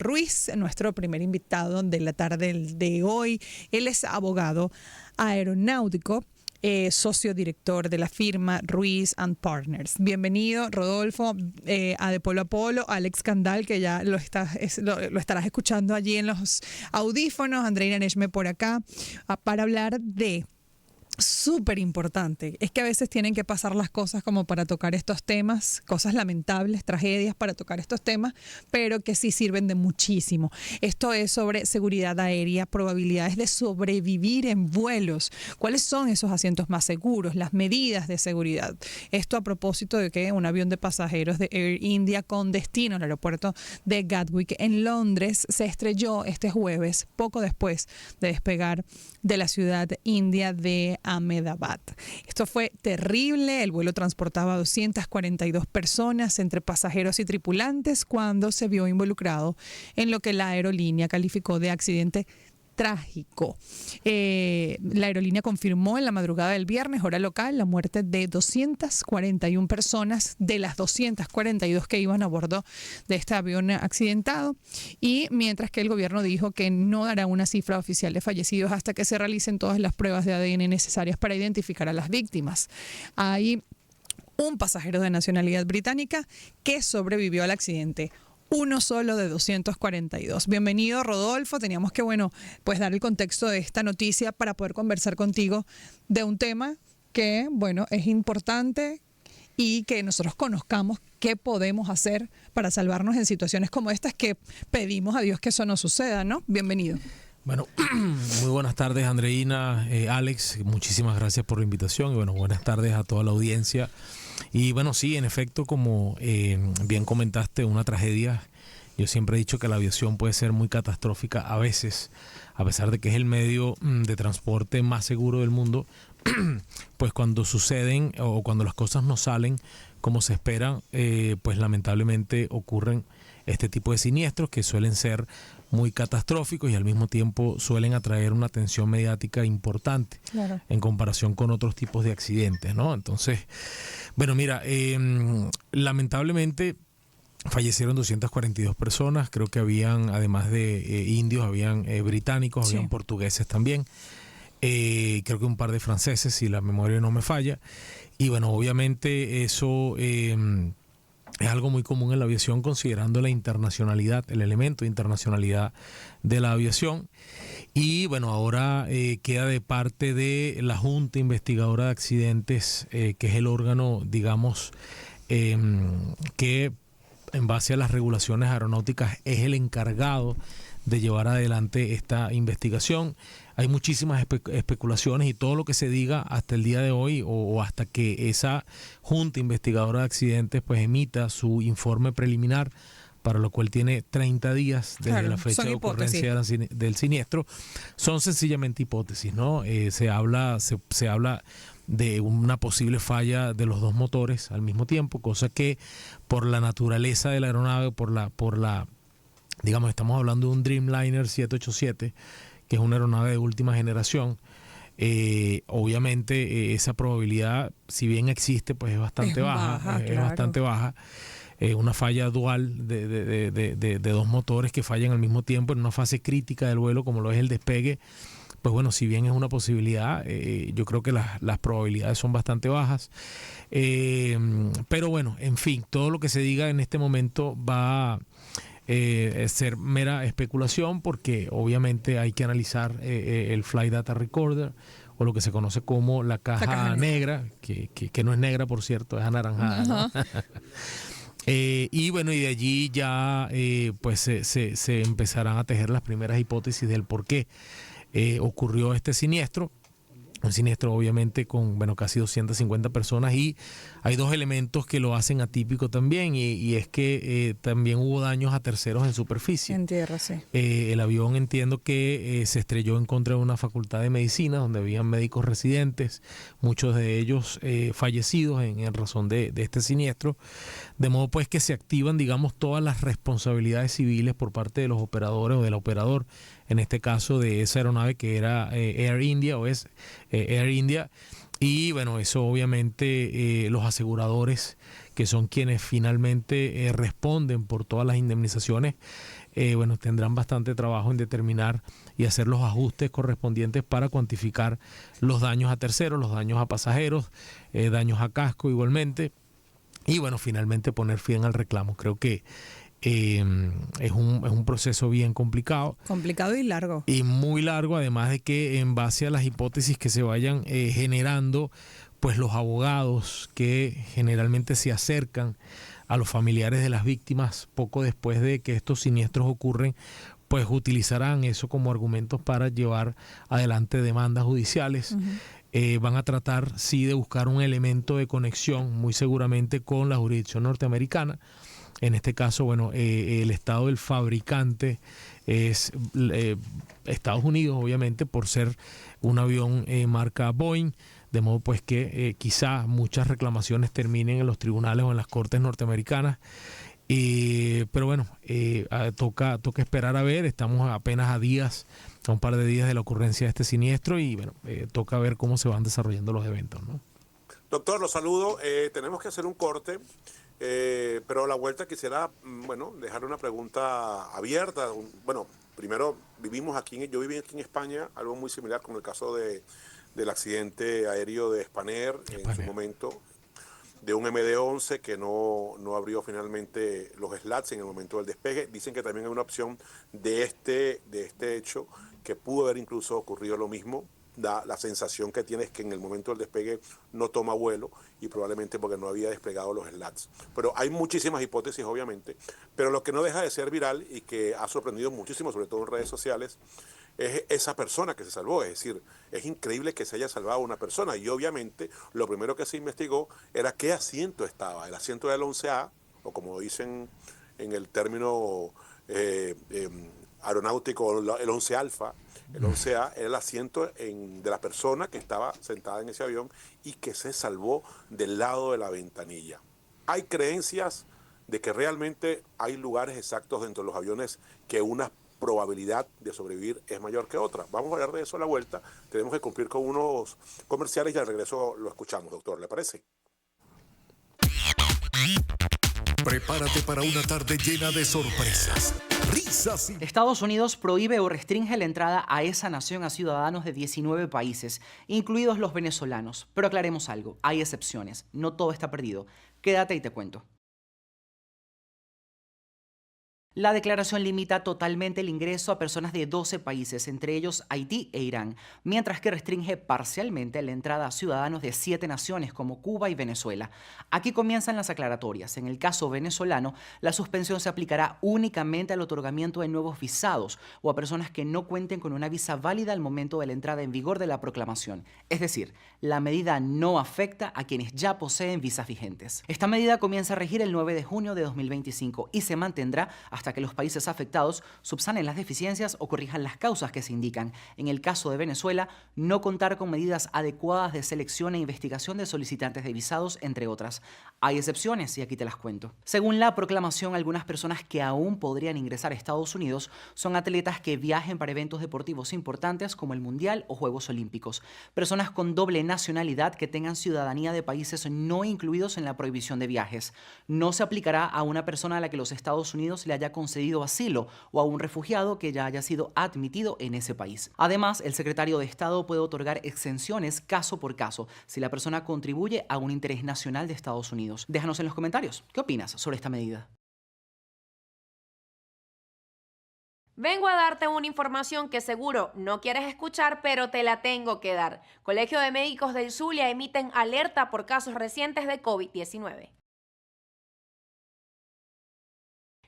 Ruiz, nuestro primer invitado de la tarde de hoy. Él es abogado aeronáutico, socio director de la firma Ruiz and Partners. Bienvenido, Rodolfo, a De Polo a Polo, Alex Candal, que ya lo estarás escuchando allí en los audífonos, Andreina Neshme por acá, para hablar de... Súper importante. Es que a veces tienen que pasar las cosas como para tocar estos temas, cosas lamentables, tragedias para tocar estos temas, pero que sí sirven de muchísimo. Esto es sobre seguridad aérea, probabilidades de sobrevivir en vuelos, cuáles son esos asientos más seguros, las medidas de seguridad. Esto a propósito de que un avión de pasajeros de Air India con destino al aeropuerto de Gatwick en Londres se estrelló este jueves, poco después de despegar de la ciudad india de Ahmedabad. Esto fue terrible. El vuelo transportaba a 242 personas entre pasajeros y tripulantes cuando se vio involucrado en lo que la aerolínea calificó de accidente trágico. La aerolínea confirmó en la madrugada del viernes, hora local, la muerte de 241 personas de las 242 que iban a bordo de este avión accidentado, y mientras que el gobierno dijo que no dará una cifra oficial de fallecidos hasta que se realicen todas las pruebas de ADN necesarias para identificar a las víctimas. Hay un pasajero de nacionalidad británica que sobrevivió al accidente. Uno solo de 242. Bienvenido, Rodolfo. Teníamos que, pues dar el contexto de esta noticia para poder conversar contigo de un tema que, es importante y que nosotros conozcamos qué podemos hacer para salvarnos en situaciones como estas, que pedimos a Dios que eso no suceda, ¿no? Bienvenido. Bueno, muy buenas tardes, Andreina, Alex, muchísimas gracias por la invitación y buenas tardes a toda la audiencia. Y sí, en efecto, como bien comentaste, una tragedia. Yo siempre he dicho que la aviación puede ser muy catastrófica a veces, a pesar de que es el medio de transporte más seguro del mundo, pues cuando suceden o cuando las cosas no salen como se espera, pues lamentablemente ocurren este tipo de siniestros que suelen ser muy catastróficos y al mismo tiempo suelen atraer una atención mediática importante, claro, en comparación con otros tipos de accidentes, ¿no? Entonces, mira, lamentablemente fallecieron 242 personas. Creo que habían, además de indios, habían británicos, sí, habían portugueses también. Creo que un par de franceses, si la memoria no me falla. Y obviamente eso es algo muy común en la aviación, considerando la internacionalidad, el elemento de internacionalidad de la aviación. Y ahora queda de parte de la Junta Investigadora de Accidentes, que es el órgano, digamos, que en base a las regulaciones aeronáuticas es el encargado de llevar adelante esta investigación. Hay muchísimas especulaciones y todo lo que se diga hasta el día de hoy o hasta que esa Junta Investigadora de Accidentes pues emita su informe preliminar, para lo cual tiene 30 días desde la fecha de ocurrencia del siniestro, son sencillamente hipótesis, ¿no? Se habla de una posible falla de los dos motores al mismo tiempo, cosa que por la naturaleza de la aeronave, digamos, estamos hablando de un Dreamliner 787, que es una aeronave de última generación. Obviamente esa probabilidad, si bien existe, pues es bastante baja, es bastante baja. Una falla dual de dos motores que fallan al mismo tiempo en una fase crítica del vuelo, como lo es el despegue, pues si bien es una posibilidad, yo creo que las probabilidades son bastante bajas. Pero en fin, todo lo que se diga en este momento va a ser mera especulación, porque obviamente hay que analizar el Flight Data Recorder, o lo que se conoce como la caja negra, que no es negra, por cierto, es anaranjada, ¿no? Y de allí ya pues se empezarán a tejer las primeras hipótesis del por qué ocurrió este siniestro. Un siniestro obviamente con casi 250 personas, y hay dos elementos que lo hacen atípico también, y es que también hubo daños a terceros en superficie. En tierra, sí. El avión, entiendo que se estrelló en contra de una facultad de medicina donde habían médicos residentes, muchos de ellos fallecidos en razón de este siniestro, de modo pues que se activan, digamos, todas las responsabilidades civiles por parte de los operadores o del operador, en este caso de esa aeronave que era Air India o es Air India. Y eso obviamente los aseguradores, que son quienes finalmente responden por todas las indemnizaciones, bueno, tendrán bastante trabajo en determinar y hacer los ajustes correspondientes para cuantificar los daños a terceros, los daños a pasajeros, daños a casco igualmente, y bueno, finalmente poner fin al reclamo. Creo que es un proceso bien complicado. Complicado y largo. Y muy largo, además de que en base a las hipótesis que se vayan generando, pues los abogados que generalmente se acercan a los familiares de las víctimas poco después de que estos siniestros ocurren, pues utilizarán eso como argumentos para llevar adelante demandas judiciales. Van a tratar, sí, de buscar un elemento de conexión, muy seguramente con la jurisdicción norteamericana. En este caso, bueno, el estado del fabricante es Estados Unidos, obviamente, por ser un avión marca Boeing, de modo pues que quizá muchas reclamaciones terminen en los tribunales o en las cortes norteamericanas. Pero bueno, toca esperar a ver. Estamos apenas a un par de días de la ocurrencia de este siniestro y bueno, toca ver cómo se van desarrollando los eventos, ¿no? Doctor, los saludo. Tenemos que hacer un corte. Pero a la vuelta quisiera, bueno, dejar una pregunta abierta. Bueno, primero, yo viví aquí en España, algo muy similar con el caso del accidente aéreo de Spanair en su momento, de un MD-11 que no abrió finalmente los slats en el momento del despegue. Dicen que también hay una opción de este hecho, que pudo haber incluso ocurrido lo mismo. La sensación que tiene es que en el momento del despegue no toma vuelo y probablemente porque no había desplegado los slats. Pero hay muchísimas hipótesis, obviamente, pero lo que no deja de ser viral y que ha sorprendido muchísimo, sobre todo en redes sociales, es esa persona que se salvó. Es decir, es increíble que se haya salvado una persona y obviamente lo primero que se investigó era qué asiento estaba, el asiento del 11A, o como dicen en el término aeronáutico, el 11 alfa. El 11A era el asiento de la persona que estaba sentada en ese avión y que se salvó del lado de la ventanilla. Hay creencias de que realmente hay lugares exactos dentro de los aviones que una probabilidad de sobrevivir es mayor que otra. Vamos a hablar de eso a la vuelta. Tenemos que cumplir con unos comerciales y al regreso lo escuchamos, doctor. ¿Le parece? Prepárate para una tarde llena de sorpresas, risas y... Estados Unidos prohíbe o restringe la entrada a esa nación a ciudadanos de 19 países, incluidos los venezolanos. Pero aclaremos algo, hay excepciones, no todo está perdido. Quédate y te cuento. La declaración limita totalmente el ingreso a personas de 12 países, entre ellos Haití e Irán, mientras que restringe parcialmente la entrada a ciudadanos de 7 naciones como Cuba y Venezuela. Aquí comienzan las aclaratorias. En el caso venezolano, la suspensión se aplicará únicamente al otorgamiento de nuevos visados o a personas que no cuenten con una visa válida al momento de la entrada en vigor de la proclamación. Es decir, la medida no afecta a quienes ya poseen visas vigentes. Esta medida comienza a regir el 9 de junio de 2025 y se mantendrá hasta que los países afectados subsanen las deficiencias o corrijan las causas que se indican. En el caso de Venezuela, no contar con medidas adecuadas de selección e investigación de solicitantes de visados, entre otras. Hay excepciones y aquí te las cuento. Según la proclamación, algunas personas que aún podrían ingresar a Estados Unidos son atletas que viajen para eventos deportivos importantes como el Mundial o Juegos Olímpicos, personas con doble nacionalidad que tengan ciudadanía de países no incluidos en la prohibición de viajes. No se aplicará a una persona a la que los Estados Unidos le haya concedido asilo o a un refugiado que ya haya sido admitido en ese país. Además, el secretario de Estado puede otorgar exenciones caso por caso si la persona contribuye a un interés nacional de Estados Unidos. Déjanos en los comentarios, ¿qué opinas sobre esta medida? Vengo a darte una información que seguro no quieres escuchar, pero te la tengo que dar. Colegio de Médicos del Zulia emiten alerta por casos recientes de COVID-19.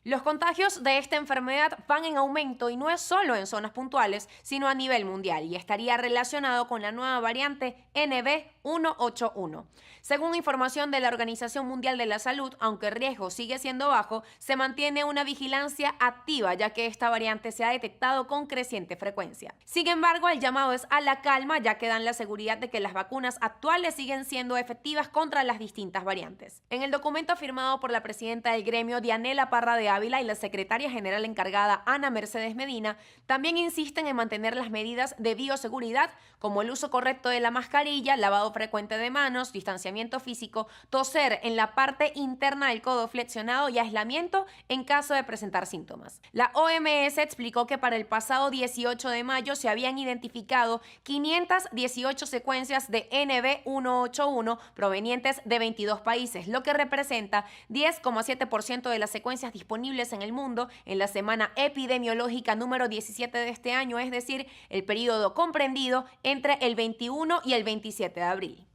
Los contagios de esta enfermedad van en aumento y no es solo en zonas puntuales, sino a nivel mundial y estaría relacionado con la nueva variante NB181. Según información de la Organización Mundial de la Salud, aunque el riesgo sigue siendo bajo, se mantiene una vigilancia activa ya que esta variante se ha detectado con creciente frecuencia. Sin embargo, el llamado es a la calma ya que dan la seguridad de que las vacunas actuales siguen siendo efectivas contra las distintas variantes. En el documento firmado por la presidenta del gremio, Dianela Parra de de Ávila y la secretaria general encargada, Ana Mercedes Medina, también insisten en mantener las medidas de bioseguridad, como el uso correcto de la mascarilla, lavado frecuente de manos, distanciamiento físico, toser en la parte interna del codo flexionado y aislamiento en caso de presentar síntomas. La OMS explicó que para el pasado 18 de mayo se habían identificado 518 secuencias de NB181 provenientes de 22 países, lo que representa 10,7% de las secuencias disponibles en el mundo en la semana epidemiológica número 17 de este año, es decir, el periodo comprendido entre el 21 y el 27 de abril.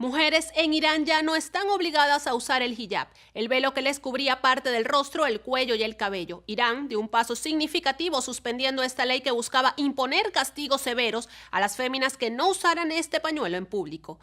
Mujeres en Irán ya no están obligadas a usar el hijab, el velo que les cubría parte del rostro, el cuello y el cabello. Irán dio un paso significativo suspendiendo esta ley que buscaba imponer castigos severos a las féminas que no usaran este pañuelo en público.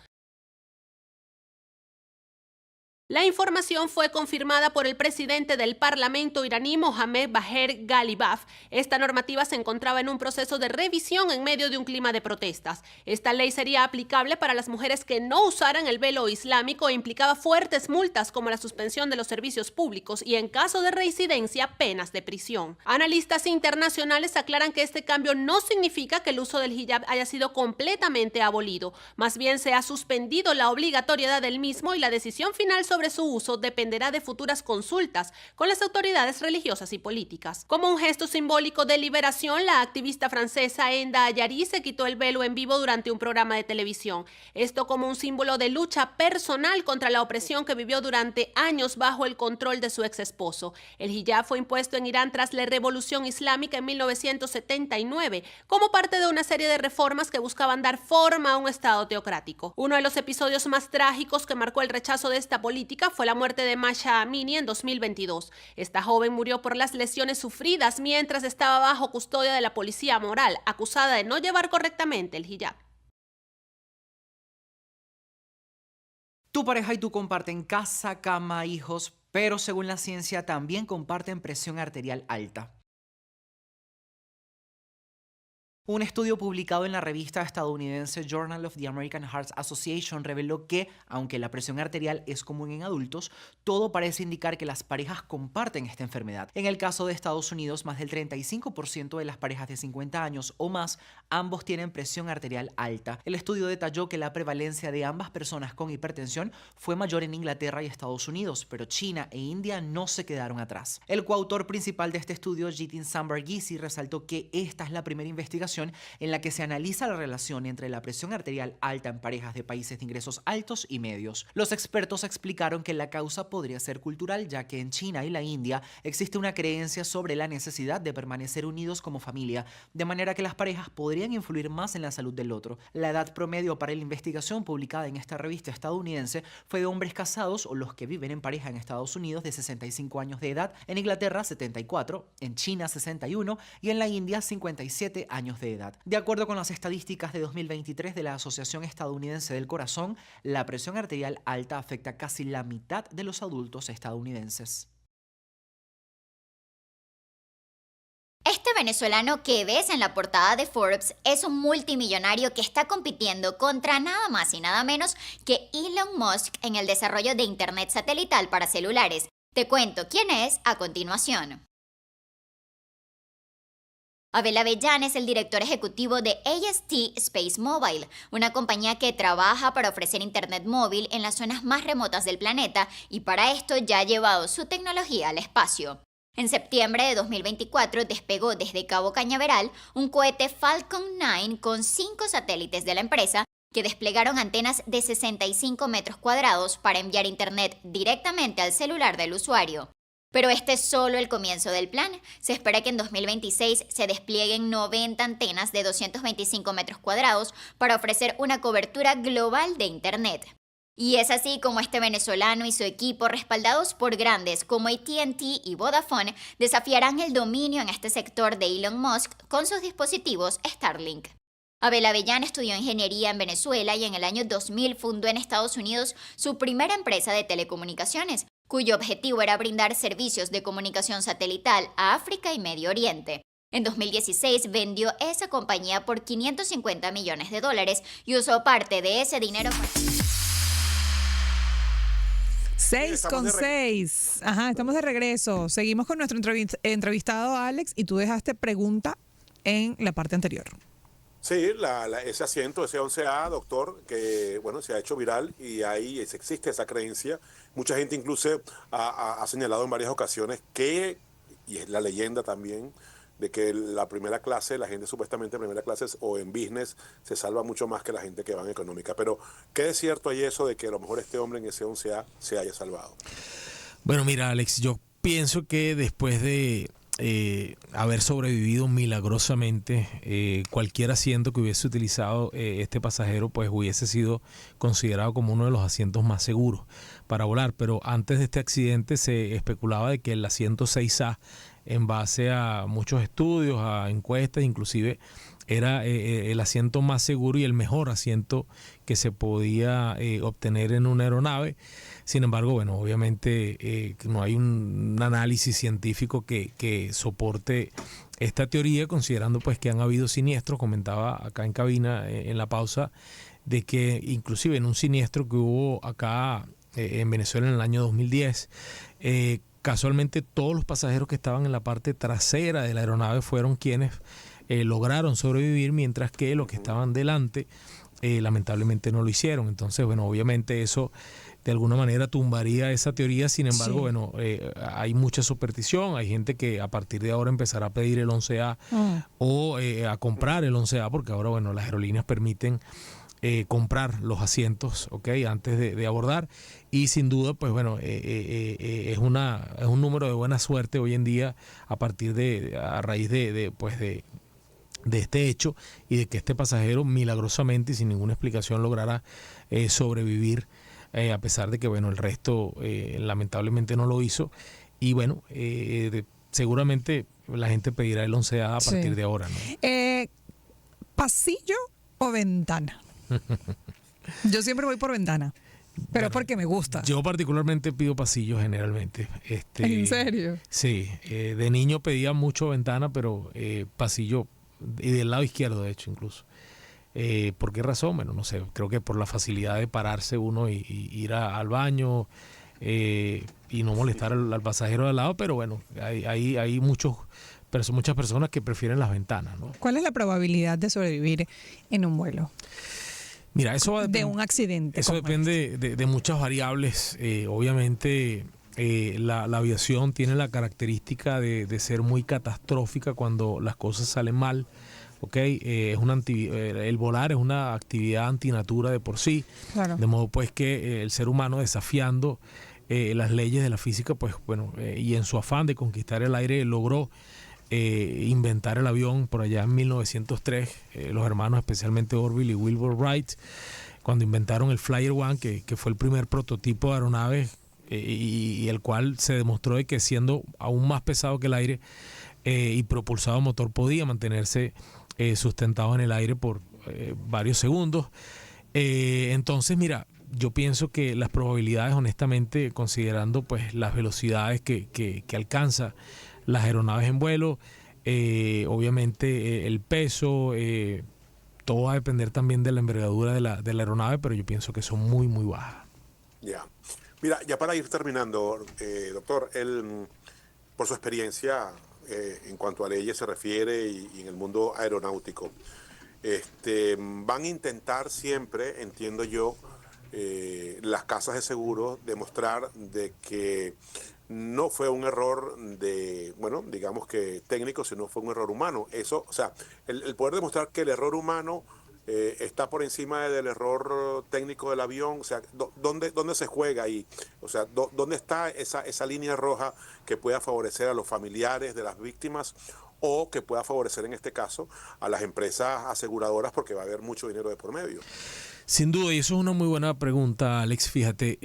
La información fue confirmada por el presidente del Parlamento iraní, Mohammad Bagher Ghalibaf. Esta normativa se encontraba en un proceso de revisión en medio de un clima de protestas. Esta ley sería aplicable para las mujeres que no usaran el velo islámico e implicaba fuertes multas como la suspensión de los servicios públicos y, en caso de reincidencia, penas de prisión. Analistas internacionales aclaran que este cambio no significa que el uso del hijab haya sido completamente abolido. Más bien se ha suspendido la obligatoriedad del mismo y la decisión final sobre su uso dependerá de futuras consultas con las autoridades religiosas y políticas. Como un gesto simbólico de liberación, la activista francesa Enda Ayari se quitó el velo en vivo durante un programa de televisión. Esto como un símbolo de lucha personal contra la opresión que vivió durante años bajo el control de su ex esposo. El hijab fue impuesto en Irán tras la Revolución Islámica en 1979 como parte de una serie de reformas que buscaban dar forma a un estado teocrático. Uno de los episodios más trágicos que marcó el rechazo de esta política fue la muerte de Masha Amini en 2022. Esta joven murió por las lesiones sufridas mientras estaba bajo custodia de la policía moral, acusada de no llevar correctamente el hijab. Tu pareja y tú comparten casa, cama, hijos, pero según la ciencia también comparten presión arterial alta. Un estudio publicado en la revista estadounidense Journal of the American Heart Association reveló que, aunque la presión arterial es común en adultos, todo parece indicar que las parejas comparten esta enfermedad. En el caso de Estados Unidos, más del 35% de las parejas de 50 años o más, ambos tienen presión arterial alta. El estudio detalló que la prevalencia de ambas personas con hipertensión fue mayor en Inglaterra y Estados Unidos, pero China e India no se quedaron atrás. El coautor principal de este estudio, Jitin Sambargisi, resaltó que esta es la primera investigación en la que se analiza la relación entre la presión arterial alta en parejas de países de ingresos altos y medios. Los expertos explicaron que la causa podría ser cultural, ya que en China y la India existe una creencia sobre la necesidad de permanecer unidos como familia, de manera que las parejas podrían influir más en la salud del otro. La edad promedio para la investigación publicada en esta revista estadounidense fue de hombres casados o los que viven en pareja en Estados Unidos de 65 años de edad, en Inglaterra 74, en China 61 y en la India 57 años de edad. De acuerdo con las estadísticas de 2023 de la Asociación Estadounidense del Corazón, la presión arterial alta afecta a casi la mitad de los adultos estadounidenses. Este venezolano que ves en la portada de Forbes es un multimillonario que está compitiendo contra nada más y nada menos que Elon Musk en el desarrollo de Internet satelital para celulares. Te cuento quién es a continuación. Abel Avellán es el director ejecutivo de AST Space Mobile, una compañía que trabaja para ofrecer internet móvil en las zonas más remotas del planeta y para esto ya ha llevado su tecnología al espacio. En septiembre de 2024 despegó desde Cabo Cañaveral un cohete Falcon 9 con 5 satélites de la empresa que desplegaron antenas de 65 metros cuadrados para enviar internet directamente al celular del usuario. Pero este es solo el comienzo del plan. Se espera que en 2026 se desplieguen 90 antenas de 225 metros cuadrados para ofrecer una cobertura global de Internet. Y es así como este venezolano y su equipo, respaldados por grandes como AT&T y Vodafone, desafiarán el dominio en este sector de Elon Musk con sus dispositivos Starlink. Abel Avellán estudió ingeniería en Venezuela y en el año 2000 fundó en Estados Unidos su primera empresa de telecomunicaciones, cuyo objetivo era brindar servicios de comunicación satelital a África y Medio Oriente. En 2016 vendió esa compañía por $550 millones y usó parte de ese dinero para... 6:06. Ajá, estamos de regreso. Seguimos con nuestro entrevistado Alex y tú dejaste pregunta en la parte anterior. Sí, ese asiento, ese 11A, doctor, que bueno, se ha hecho viral y ahí existe esa creencia. Mucha gente incluso ha señalado en varias ocasiones que, y es la leyenda también, de que la primera clase, la gente supuestamente en primera clase o en business se salva mucho más que la gente que va en económica. Pero, ¿qué es cierto hay eso de que a lo mejor este hombre en ese 11A se haya salvado? Bueno, mira, Alex, yo pienso que después de haber sobrevivido milagrosamente, cualquier asiento que hubiese utilizado este pasajero, pues hubiese sido considerado como uno de los asientos más seguros para volar. Pero antes de este accidente se especulaba de que el asiento 6A, en base a muchos estudios, a encuestas, inclusive era el asiento más seguro y el mejor asiento que se podía obtener en una aeronave. Sin embargo, bueno, obviamente no hay un análisis científico que soporte esta teoría, considerando pues que han habido siniestros. Comentaba acá en cabina en la pausa de que inclusive en un siniestro que hubo acá en Venezuela en el año 2010, casualmente todos los pasajeros que estaban en la parte trasera de la aeronave fueron quienes lograron sobrevivir, mientras que los que estaban delante lamentablemente no lo hicieron. Entonces, bueno, obviamente eso de alguna manera tumbaría esa teoría. Sin embargo, sí, bueno, hay mucha superstición. Hay gente que a partir de ahora empezará a pedir el 11A o a comprar el 11A, porque ahora, bueno, las aerolíneas permiten comprar los asientos, antes de abordar, y sin duda, pues bueno, es un número de buena suerte hoy en día a raíz de este hecho y de que este pasajero milagrosamente y sin ninguna explicación lograra sobrevivir, a pesar de que, bueno, el resto lamentablemente no lo hizo. Y bueno, seguramente la gente pedirá el 11A a partir de ahora, ¿no? ¿Pasillo o ventana? Yo siempre voy por ventana, pero bueno, porque me gusta. Yo particularmente pido pasillo generalmente. ¿En serio? Sí, de niño pedía mucho ventana, pero pasillo, y del lado izquierdo de hecho incluso. ¿Por qué razón? Bueno, no sé, creo que por la facilidad de pararse uno y ir al baño y no molestar al pasajero de al lado, pero bueno, hay muchas personas que prefieren las ventanas, ¿no? ¿Cuál es la probabilidad de sobrevivir en un vuelo? Mira, eso va de un accidente. Eso depende de muchas variables. Obviamente la aviación tiene la característica de ser muy catastrófica cuando las cosas salen mal. El volar es una actividad antinatura de por sí. Claro. De modo pues que el ser humano, desafiando las leyes de la física, pues bueno, y en su afán de conquistar el aire, logró inventar el avión por allá en 1903, los hermanos, especialmente Orville y Wilbur Wright, cuando inventaron el Flyer One, que fue el primer prototipo de aeronave y el cual se demostró de que, siendo aún más pesado que el aire y propulsado a motor, podía mantenerse sustentado en el aire por varios segundos. Entonces, mira, yo pienso que las probabilidades, honestamente, considerando pues las velocidades que alcanza las aeronaves en vuelo, obviamente el peso, todo va a depender también de la envergadura de la aeronave, pero yo pienso que son muy, muy bajas. Ya. Mira, ya para ir terminando, doctor, por su experiencia en cuanto a leyes se refiere y en el mundo aeronáutico, van a intentar siempre, entiendo yo, las casas de seguros demostrar de que no fue un error digamos que técnico, sino fue un error humano. Eso, o sea, el poder demostrar que el error humano está por encima del error técnico del avión, o sea, ¿dónde se juega ahí? O sea, ¿dónde está esa línea roja que pueda favorecer a los familiares de las víctimas o que pueda favorecer en este caso a las empresas aseguradoras, porque va a haber mucho dinero de por medio? Sin duda, y eso es una muy buena pregunta, Alex. Fíjate,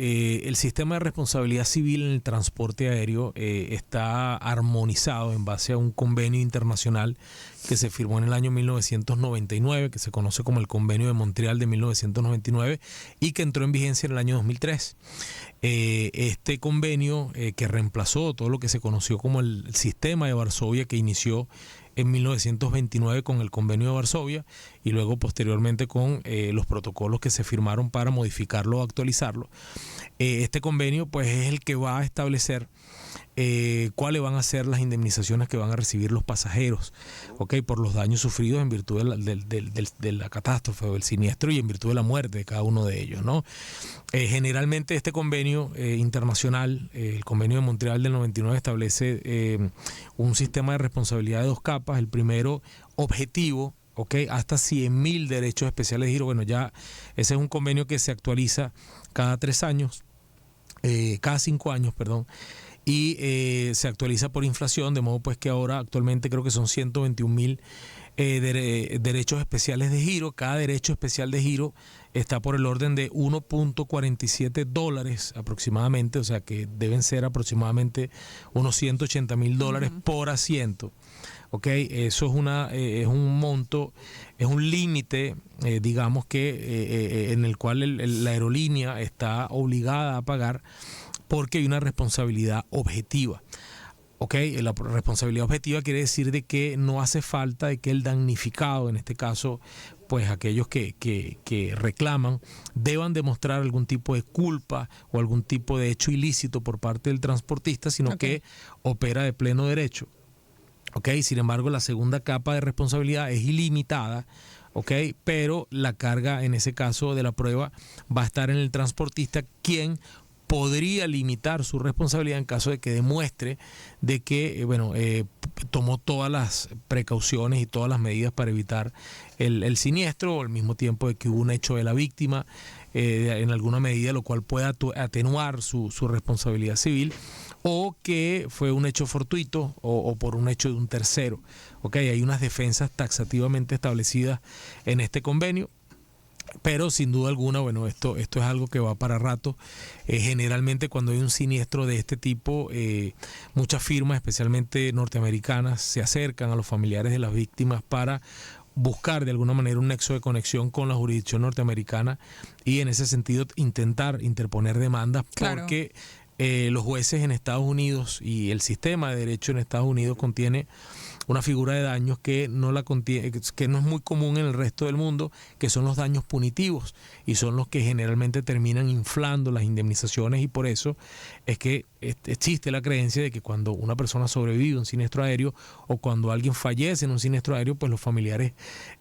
el sistema de responsabilidad civil en el transporte aéreo está armonizado en base a un convenio internacional que se firmó en el año 1999, que se conoce como el Convenio de Montreal de 1999 y que entró en vigencia en el año 2003. Este convenio que reemplazó todo lo que se conoció como el sistema de Varsovia, que inició en 1929 con el convenio de Varsovia y luego posteriormente con los protocolos que se firmaron para modificarlo o actualizarlo. Este convenio pues es el que va a establecer cuáles van a ser las indemnizaciones que van a recibir los pasajeros, ¿okay? Por los daños sufridos en virtud de la catástrofe o del siniestro y en virtud de la muerte de cada uno de ellos, ¿no? Generalmente este convenio internacional, el convenio de Montreal del 99, establece un sistema de responsabilidad de 2 capas. El primero, objetivo, ¿okay? Hasta 100.000 derechos especiales de giro. Bueno, ya ese es un convenio que se actualiza cada 3 años, cada 5 años, perdón. Y se actualiza por inflación, de modo pues que ahora actualmente creo que son 121.000 derechos especiales de giro. Cada derecho especial de giro está por el orden de $1.47 aproximadamente, o sea que deben ser aproximadamente unos $180.000 por asiento. Okay, eso es un monto, es un límite, digamos que en el cual la aerolínea está obligada a pagar, porque hay una responsabilidad objetiva. Okay, la responsabilidad objetiva quiere decir de que no hace falta de que el damnificado, en este caso, pues aquellos que reclaman, deban demostrar algún tipo de culpa o algún tipo de hecho ilícito por parte del transportista, sino que opera de pleno derecho. Okay, sin embargo, la segunda capa de responsabilidad es ilimitada. Okay, pero la carga en ese caso de la prueba va a estar en el transportista, quien podría limitar su responsabilidad en caso de que demuestre de que tomó todas las precauciones y todas las medidas para evitar el siniestro, o al mismo tiempo de que hubo un hecho de la víctima en alguna medida, lo cual pueda atenuar su responsabilidad civil, o que fue un hecho fortuito o por un hecho de un tercero. Okay, hay unas defensas taxativamente establecidas en este convenio. Pero sin duda alguna, bueno, esto es algo que va para rato. Generalmente cuando hay un siniestro de este tipo, muchas firmas, especialmente norteamericanas, se acercan a los familiares de las víctimas para buscar de alguna manera un nexo de conexión con la jurisdicción norteamericana y en ese sentido intentar interponer demandas, porque los jueces en Estados Unidos y el sistema de derecho en Estados Unidos contiene una figura de daños que no es muy común en el resto del mundo, que son los daños punitivos, y son los que generalmente terminan inflando las indemnizaciones, y por eso es que existe la creencia de que cuando una persona sobrevive a un siniestro aéreo o cuando alguien fallece en un siniestro aéreo, pues los familiares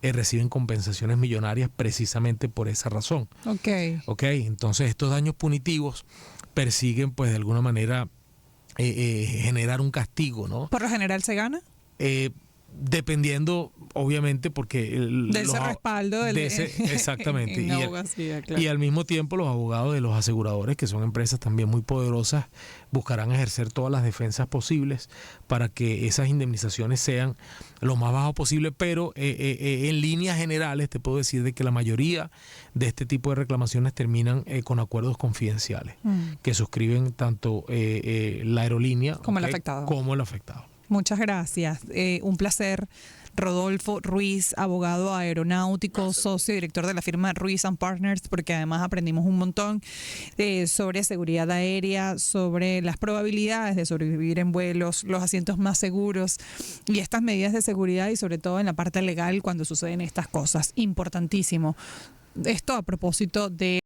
reciben compensaciones millonarias precisamente por esa razón. Okay, entonces estos daños punitivos persiguen pues de alguna manera generar un castigo, ¿no? ¿Por lo general se gana? Dependiendo, obviamente, porque de ese respaldo exactamente. En abogacía, claro. Y al mismo tiempo los abogados de los aseguradores, que son empresas también muy poderosas, buscarán ejercer todas las defensas posibles para que esas indemnizaciones sean lo más bajo posible, pero en líneas generales te puedo decir de que la mayoría de este tipo de reclamaciones terminan con acuerdos confidenciales que suscriben tanto la aerolínea como el afectado. Muchas gracias. Un placer. Rodolfo Ruiz, abogado aeronáutico, socio director de la firma Ruiz & Partners, porque además aprendimos un montón sobre seguridad aérea, sobre las probabilidades de sobrevivir en vuelos, los asientos más seguros y estas medidas de seguridad, y sobre todo en la parte legal cuando suceden estas cosas. Importantísimo. Esto a propósito de